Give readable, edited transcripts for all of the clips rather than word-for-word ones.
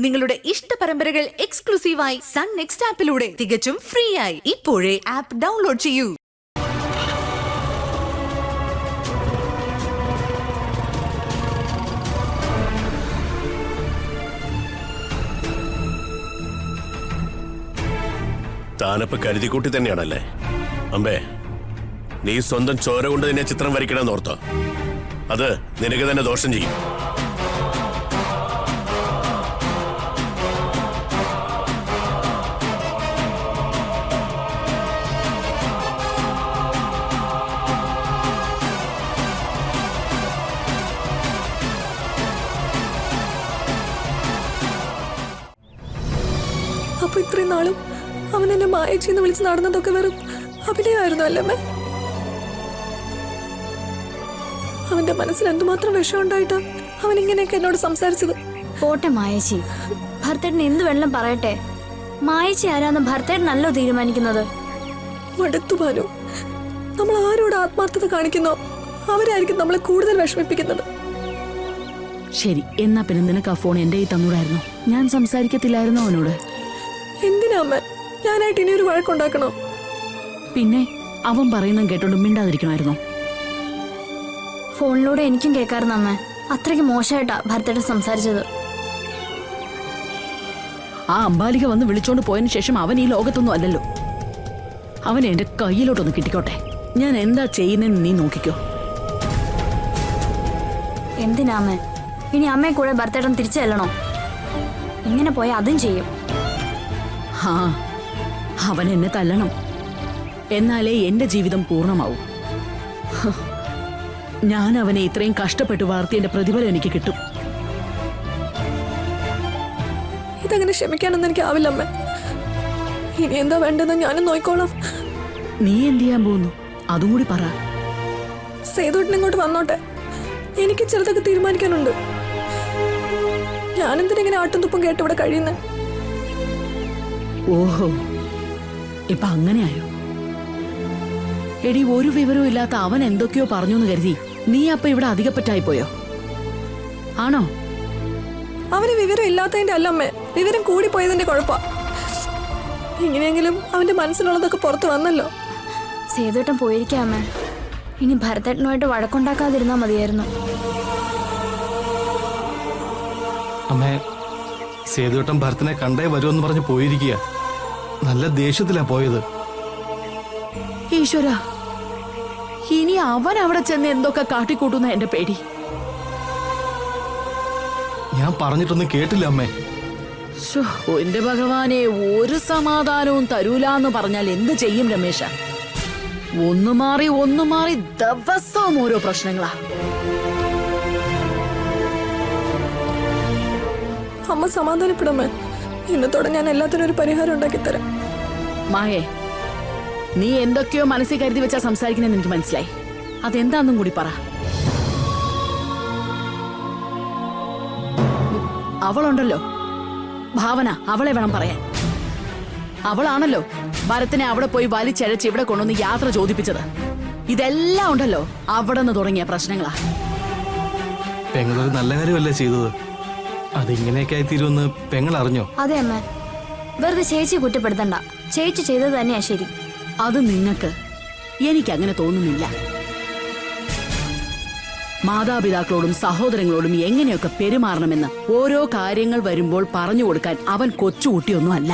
നിങ്ങളുടെ ഇഷ്ട പരമ്പരകൾ എക്സ്ക്ലൂസീവായി സൺ നെക്സ്റ്റ് ആപ്പിലൂടെ തികച്ചും ഫ്രീ ആയി ഇപ്പോഴേ ആപ്പ് ഡൗൺലോഡ് ചെയ്യൂ. താനപ്പ കരുതിക്കൂട്ടി തന്നെയാണല്ലേ അമ്പേ? നീ സ്വന്തം ചോര കൊണ്ട് തന്നെ ചിത്രം വരയ്ക്കണമെന്ന് ഓർത്തോ? അത് നിനക്ക് തന്നെ ദോഷം ചെയ്യും. അപ്പൊ ഇത്രയും നാളും അവൻ എന്നെ മായച്ചെന്ന് വിളിച്ച് നടന്നതൊക്കെ വെറും അഭിനയമായിരുന്നു അല്ലമ്മേ? അവന്റെ മനസ്സിൽ എന്തുമാത്രം വിഷമുണ്ടായിട്ടാ അവൻ ഇങ്ങനെയൊക്കെ എന്നോട് സംസാരിച്ചത്? പോട്ടെ മായേച്ചി, ഭർത്തേട്ടൻ എന്ത് വെള്ളം പറയട്ടെ. മായേച്ചി ആരാന്ന് ഭർത്തേട്ടനല്ലോ തീരുമാനിക്കുന്നത്. മടുത്തു ഭാനു. നമ്മൾ ആരോട് ആത്മാർത്ഥത കാണിക്കുന്നോ അവരായിരിക്കും നമ്മളെ കൂടുതൽ വിഷമിപ്പിക്കുന്നത്. ശരി, എന്നാ പിന്നെ നിനക്ക് ആ ഫോൺ എന്റെ കയ്യിൽ തന്നൂടായിരുന്നു. ഞാൻ സംസാരിക്കത്തില്ലായിരുന്നോ അവനോട്? എന്തിനാ അമ്മ ഞാനായിട്ട് ഇനി ഒരു വഴക്കുണ്ടാക്കണോ? പിന്നെ അവൻ പറയുന്ന കേട്ടോണ്ട് മിണ്ടാതിരിക്കണമായിരുന്നോ? ഫോണിലൂടെ എനിക്കും കേൾക്കാറുണ്ട് അമ്മ. അത്രയ്ക്ക് മോശമായിട്ടാ ഭർത്തേട്ടൻ സംസാരിച്ചത്. ആ അമ്പാലിക വന്ന് വിളിച്ചോണ്ട് പോയതിനു ശേഷം അവൻ ഈ ലോകത്തൊന്നും അല്ലല്ലോ. അവൻ എന്റെ കയ്യിലോട്ടൊന്ന് കിട്ടിക്കോട്ടെ. ഞാൻ എന്താ ചെയ്യുന്നതെന്ന് നീ നോക്കിക്കോ. എന്തിനാ അമ്മ ഇനി അമ്മയെ കൂടെ ഭർത്തേട്ടൻ തിരിച്ചു ചെല്ലണോ? ഇങ്ങനെ പോയാൽ അതും ചെയ്യും. ആ, അവൻ എന്നെ തല്ലണം, എന്നാലേ എന്റെ ജീവിതം പൂർണ്ണമാവും. ഞാൻ അവനെ ഇത്രയും കഷ്ടപ്പെട്ട് വളർത്തിയതിന്റെ പ്രതിഫലം എനിക്ക് കിട്ടും. ഇതങ്ങനെ ക്ഷമിക്കാനൊന്നും എനിക്ക് ആവില്ല അമ്മ. ഇനി എന്താ വേണ്ടെന്ന് ഞാനും നോക്കിക്കോളാം. നീ എന്ത് ചെയ്യാൻ പോകുന്നു? അതും കൂടി പറ. സേതുവേട്ടൻ ഇങ്ങോട്ട് വന്നോട്ടെ. എനിക്ക് ചിലതൊക്കെ തീരുമാനിക്കാനുണ്ട്. ഞാനെന്തിനിങ്ങനെ ആട്ടും തുപ്പും കേട്ട് ഇവിടെ കഴിയുന്നേ? ഓഹോ, ഇപ്പൊ അങ്ങനെയായോ? എടി, ഒരു വിവരവും ഇല്ലാത്ത അവൻ എന്തൊക്കെയോ പറഞ്ഞു എന്ന് കരുതി നീ അപ്പൊ ഇവിടെ അധികപ്പറ്റായി പോയോ? ആണോ? അവന് വിവരം ഇല്ലാത്തതിന്റെ അല്ലമ്മേ, വിവരം കൂടിപ്പോയതിന്റെ കുഴപ്പാ. ഇങ്ങനെയെങ്കിലും അവന്റെ മനസ്സിലുള്ളതൊക്കെ പുറത്തു വന്നല്ലോ. സേതുവേട്ടൻ പോയിരിക്കാമേ. ഇനി ഭരതേട്ടനുമായിട്ട് വഴക്കുണ്ടാക്കാതിരുന്നാ മതിയായിരുന്നു. അമ്മേ, സേതുവേട്ടൻ ഭരതനെ കണ്ടേ വരുമെന്ന് പറഞ്ഞ് പോയിരിക്കുക. നല്ല ദേഷ്യത്തിലാ പോയത്. ഈശ്വര, ഇനി അവൻ അവിടെ ചെന്ന് എന്തൊക്കെ കാട്ടിക്കൂട്ടുന്ന എന്റെ പേടി. ഞാൻ പറഞ്ഞിട്ടൊന്നും കേട്ടില്ല അമ്മേ. എന്റെ ഭഗവാനെ, ഒരു സമാധാനവും തരൂലെന്ന് പറഞ്ഞാൽ എന്ത് ചെയ്യും രമേശ? ഒന്നു മാറി ദിവസവും ഓരോ പ്രശ്നങ്ങളാ. അമ്മ സമാധാനപ്പെടമ്മേ. ഇന്നത്തോടെ ഞാൻ എല്ലാത്തിനും ഒരു പരിഹാരം ഉണ്ടാക്കിത്തരാം. മായേ, നീ എന്തൊക്കെയോ മനസ്സിൽ കരുതി വെച്ചാ സംസാരിക്കുന്നതെന്ന് എനിക്ക് മനസ്സിലായി. അതെന്താന്നും കൂടി പറ. അവളുണ്ടല്ലോ ഭാവന, അവളെ വേണം പറയാൻ. അവളാണല്ലോ ഭരതനെ അവിടെ പോയി വലിച്ചഴച്ച് ഇവിടെ കൊണ്ടുവന്ന് യാത്ര ചോദിപ്പിച്ചത്. ഇതെല്ലാം ഉണ്ടല്ലോ അവിടെ നിന്ന് തുടങ്ങിയ പ്രശ്നങ്ങളാ. പെങ്ങളൊരു നല്ല കാര്യമല്ലേ ചെയ്തത്? അതിങ്ങനെയൊക്കെ ആയിത്തീരുമെന്ന് പെങ്ങൾ അറിഞ്ഞോ? അതെ അമ്മ, വെറുതെ ചേച്ചി കുറ്റപ്പെടുത്തണ്ട. ചേച്ചി ചെയ്തത് തന്നെയാ ശരി. അത് നിങ്ങൾക്ക്, എനിക്കങ്ങനെ തോന്നുന്നില്ല. മാതാപിതാക്കളോടും സഹോദരങ്ങളോടും എങ്ങനെയൊക്കെ പെരുമാറണമെന്ന് ഓരോ കാര്യങ്ങൾ വരുമ്പോൾ പറഞ്ഞു കൊടുക്കാൻ അവൻ കൊച്ചുകുട്ടിയൊന്നും അല്ല.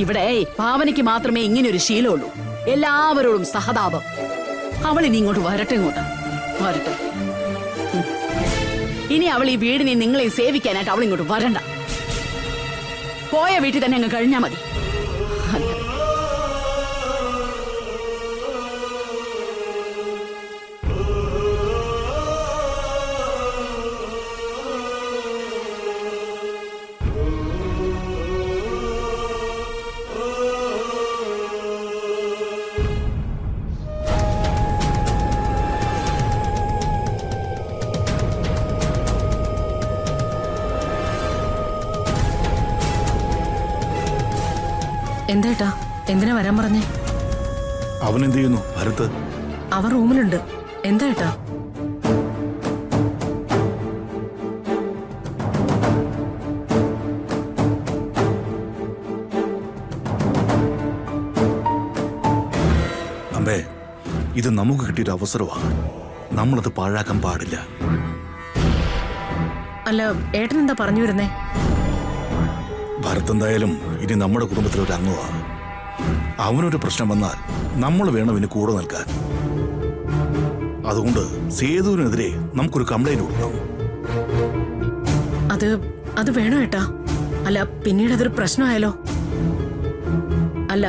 ഇവിടെ ഭാവനയ്ക്ക് മാത്രമേ ഇങ്ങനെ ഒരു ശീലമുള്ളൂ. എല്ലാവരോടും സഹതാപം. അവൾ ഇനി ഇങ്ങോട്ട് വരട്ടെ. ഇനി അവൾ ഈ വീടിനെ നിങ്ങളെ സേവിക്കാനായിട്ട് അവൾ ഇങ്ങോട്ട് വരണ്ട. പോയ വീട്ടിൽ തന്നെ അങ്ങ് കഴിഞ്ഞാ മതി. എന്താ എന്തിനാ വരാൻ പറഞ്ഞേ? അവൻ എന്ത് ചെയ്യുന്നു ഭരത്? അവൻ റൂമിലുണ്ട്. എന്താ ഏട്ടാ? ഇത് നമുക്ക് കിട്ടിയൊരു അവസരമാണ്. നമ്മളത് പാഴാക്കാൻ പാടില്ല. അല്ല ഏട്ടൻ എന്താ പറഞ്ഞു വരുന്നേ? ഭരത് എന്തായാലും ഇനി നമ്മുടെ കുടുംബത്തിലൊരു അംഗമാണ്. അവനൊരു പ്രശ്നം വന്നാൽ നമ്മൾ വേണം ഇനി കൂടെ നിൽക്കാൻ. അതുകൊണ്ട് സേതുവിനെതിരെ നമുക്കൊരു കംപ്ലൈന്റ് കൊടുക്കണം. അത് വേണോ ഏട്ടാ? അല്ല പിന്നീട് അതൊരു പ്രശ്നമായാലോ? അല്ല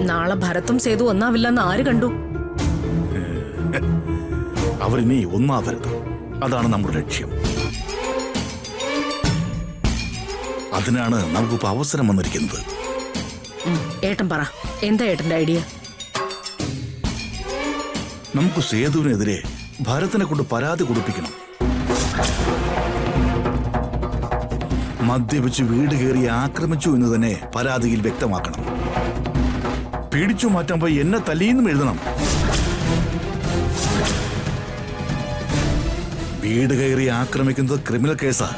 നാളെ ഭരത്തും സേതു ഒന്നാവില്ലെന്ന് ആര് കണ്ടു? അവരിനി ഒന്നാവരുത്. അതാണ് നമ്മുടെ ലക്ഷ്യം. അതിനാണ് നമുക്കിപ്പോ അവസരം വന്നിരിക്കുന്നത്. ഏട്ടൻ പറ, എന്താ ഏട്ടന്റെ ഐഡിയ? നമുക്ക് സേതുവിനെതിരെ ഭരത്തിനെ കൊണ്ട് പരാതി കൊടുപ്പിക്കണം. മദ്യപിച്ച് വീട് കയറി ആക്രമിച്ചു എന്ന് തന്നെ പരാതിയിൽ വ്യക്തമാക്കണം. പിടിച്ചു മാറ്റാൻ പോയി എന്നെ തല്ലിയെന്നും എഴുതണം. വീട് കയറി ആക്രമിക്കുന്നത് ക്രിമിനൽ കേസാ.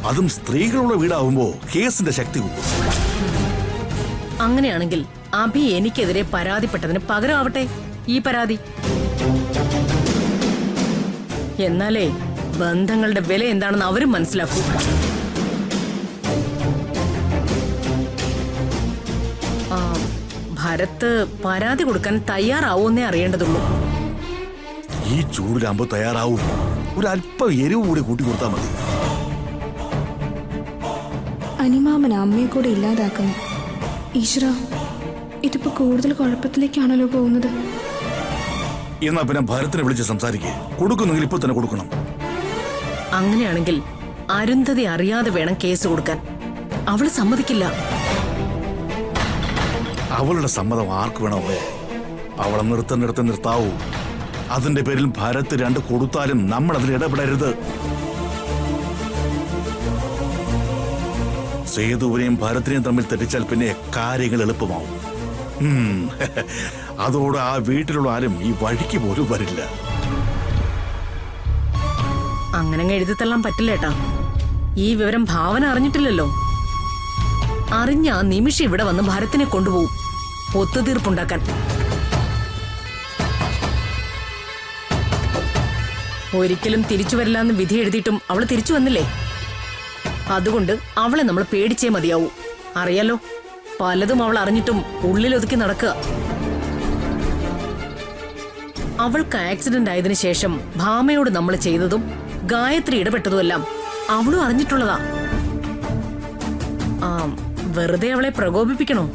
അതും സ്ത്രീകളുടെ വീടാവുമ്പോ കേസിന്റെ ശക്തി കൂടും. അങ്ങനെയാണെങ്കിൽ അഭി എനിക്കെതിരെ പരാതിപ്പെട്ടതിന് പകരമാവട്ടെ ഈ പരാതി. എന്നാലേ ബന്ധങ്ങളുടെ വില എന്താണെന്ന് അവരും മനസ്സിലാക്കൂ. ഭരത്ത് പരാതി കൊടുക്കാൻ തയ്യാറാവൂന്നേ അറിയേണ്ടതുള്ളൂ. ഈ ചൂടിലാകുമ്പോ തയ്യാറാവും. ഒരല്പം എരിവ് കൂടി കൂട്ടി കൊടുത്താൽ മതി. അനിമാമൻ അമ്മയെ കൂടെ ഇല്ലാതാക്കുന്നു. ഈശ്വര, ഇതിപ്പോ കൂടുതൽ കുഴപ്പത്തിലേക്കാണല്ലോ പോകുന്നത്. എന്നാ പിന്നെ ഭരത്തിനെ വിളിച്ച് സംസാരിക്കേ. കൊടുക്കുന്നെങ്കിൽ ഇപ്പൊ തന്നെ കൊടുക്കണം. അങ്ങനെയാണെങ്കിൽ അരുന്ധതി അറിയാതെ വേണം കേസ് കൊടുക്കാൻ. അവള് സമ്മതിക്കില്ല. അവളുടെ സമ്മതം ആർക്ക് വേണമേ? അവളെ നിർത്താവൂ. അതിന്റെ പേരിൽ ഭരത്ത് 2 കൊടുത്താലും നമ്മൾ അതിൽ ഇടപെടരുത്. സേതുവിനെയും ഭരത്തിനെയും തമ്മിൽ തെറ്റിച്ചാൽ പിന്നെ കാര്യങ്ങൾ എളുപ്പമാവും. അതോടെ ആ വീട്ടിലുള്ള ആരും ഈ വഴിക്ക് പോലും വരില്ല. അങ്ങനെ എഴുതിത്തള്ളാൻ പറ്റില്ലേട്ടാ. ഈ വിവരം ഭാവന അറിഞ്ഞിട്ടില്ലല്ലോ. അറിഞ്ഞ ആ നിമിഷം ഇവിടെ വന്ന് ഭരത്തിനെ കൊണ്ടുപോകും ഒത്തുതീർപ്പുണ്ടാക്കാൻ. ഒരിക്കലും തിരിച്ചു വരില്ലെന്ന് വിധി എഴുതിയിട്ടും അവള് തിരിച്ചു വന്നില്ലേ? അതുകൊണ്ട് അവളെ നമ്മൾ പേടിച്ചേ മതിയാവൂ. അറിയാലോ, പലതും അവൾ അറിഞ്ഞിട്ടും ഉള്ളിലൊതുക്കി നടക്കുക. അവൾക്ക് ആക്സിഡന്റ് ആയതിനു ശേഷം ഭാമയോട് നമ്മൾ ചെയ്തതും ഗായത്രി ഇടപെട്ടതുമെല്ലാം അവളും അറിഞ്ഞിട്ടുള്ളതാ. വെറുതെ അവളെ പ്രകോപിപ്പിക്കണോ?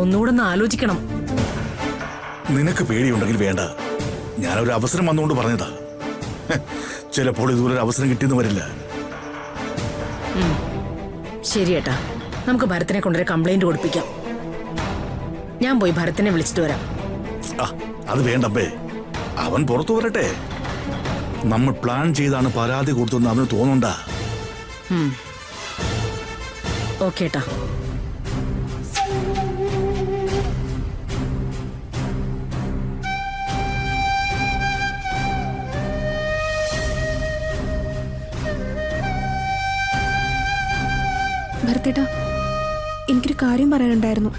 ഒന്നുകൂടെ ഒന്ന് ആലോചിക്കണം. നിനക്ക് പേടിയുണ്ടെങ്കിൽ വേണ്ട. ഞാനൊരു അവസരം വന്നുകൊണ്ട് പറഞ്ഞതാ. ചിലപ്പോൾ ഇതുപോലെ അവസരം കിട്ടിയെന്ന് വരില്ല. ശരിയേട്ടാ, നമുക്ക് ഭരത്തിനെ കൊണ്ടൊരു കംപ്ലൈന്റ് കൊടുപ്പിക്കാം. ഞാൻ പോയി ഭരത്തിനെ വിളിച്ചിട്ട് വരാം. അത് വേണ്ടപ്പേ. അവൻ പുറത്തു വരട്ടെ. നമ്മൾ പ്ലാൻ ചെയ്താണ് പരാതി കൊടുത്തെന്ന് അവന് തോന്നണ്ട. ഓക്കേട്ടാ. ഭരത്തേട്ടാ, എനിക്കൊരു കാര്യം പറയാനുണ്ടായിരുന്നു.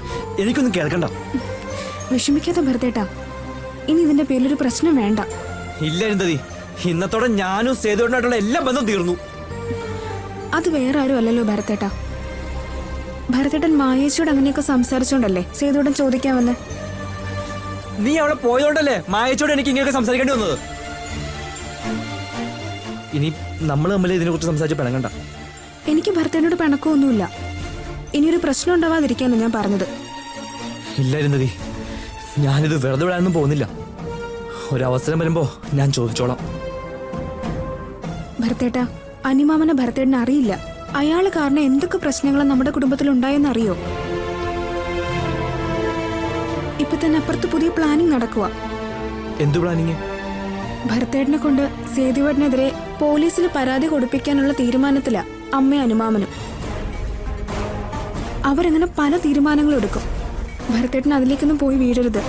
എനിക്കൊന്നും കേൾക്കണ്ട. വിഷമിക്കാത്ത ഭരത്തേട്ടാ, ഇനി ഇതിന്റെ പേരിലൊരു പ്രശ്നം വേണ്ട. ഇല്ല അരുന്ധതി, ഇന്നത്തോടെ ഞാനും സേതുവായിട്ടുള്ള എല്ലാ ബന്ധം തീർന്നു. അത് വേറെ ആരും അല്ലല്ലോ ഭരത്തേട്ടാ. ഭരത്തേട്ടൻ മായേച്ചിയോട് അങ്ങനെയൊക്കെ സംസാരിച്ചോണ്ടല്ലേ സേതുവേട്ടൻ ചോദിക്കാൻ വന്നേ. നീ അവിടെ പോയതുകൊണ്ടല്ലേ മായച്ചോട് എനിക്ക് ഇങ്ങനെയൊക്കെ സംസാരിക്കേണ്ടി വന്നത്. ഇനി നമ്മൾ തമ്മിൽ ഇതിനെ കുറിച്ച് സംസാരിച്ച് പിണങ്ങണ്ട. എനിക്ക് ഭരത്തേട്ടനോട് പിണക്കമൊന്നുമില്ല. ഇനിയൊരു പ്രശ്നം ഉണ്ടാവാതിരിക്കാനാണ് ഞാൻ പറഞ്ഞത്. ഇല്ല അരുന്ധതി, ഞാനിത് വെറുതെ വിടാനൊന്നും പോകുന്നില്ല. ഒരവസരം വരുമ്പോ ഞാൻ ചോദിച്ചോളാം. ഭരത്തേട്ടാ, അനിമാമനെ ഭരത്തേട്ടന് അറിയില്ല. അയാള് കാരണം എന്തൊക്കെ പ്രശ്നങ്ങളും നമ്മുടെ കുടുംബത്തിൽ ഉണ്ടായെന്ന് അറിയോ? ഇപ്പൊ തന്നെ അപ്പുറത്ത് പുതിയ പ്ലാനിങ് നടക്കുക. എന്തു പ്ലാനിങ്? ഭരത്തേട്ടനെ കൊണ്ട് സേതുവേട്ടനെതിരെ പോലീസിൽ പരാതി കൊടുപ്പിക്കാനുള്ള തീരുമാനത്തിലാ അമ്മയും അനുമാമനും. അവരങ്ങനെ പല തീരുമാനങ്ങളും എടുക്കും. ഭരത്തേട്ടൻ അതിലേക്കൊന്നും പോയി വീഴരുത്.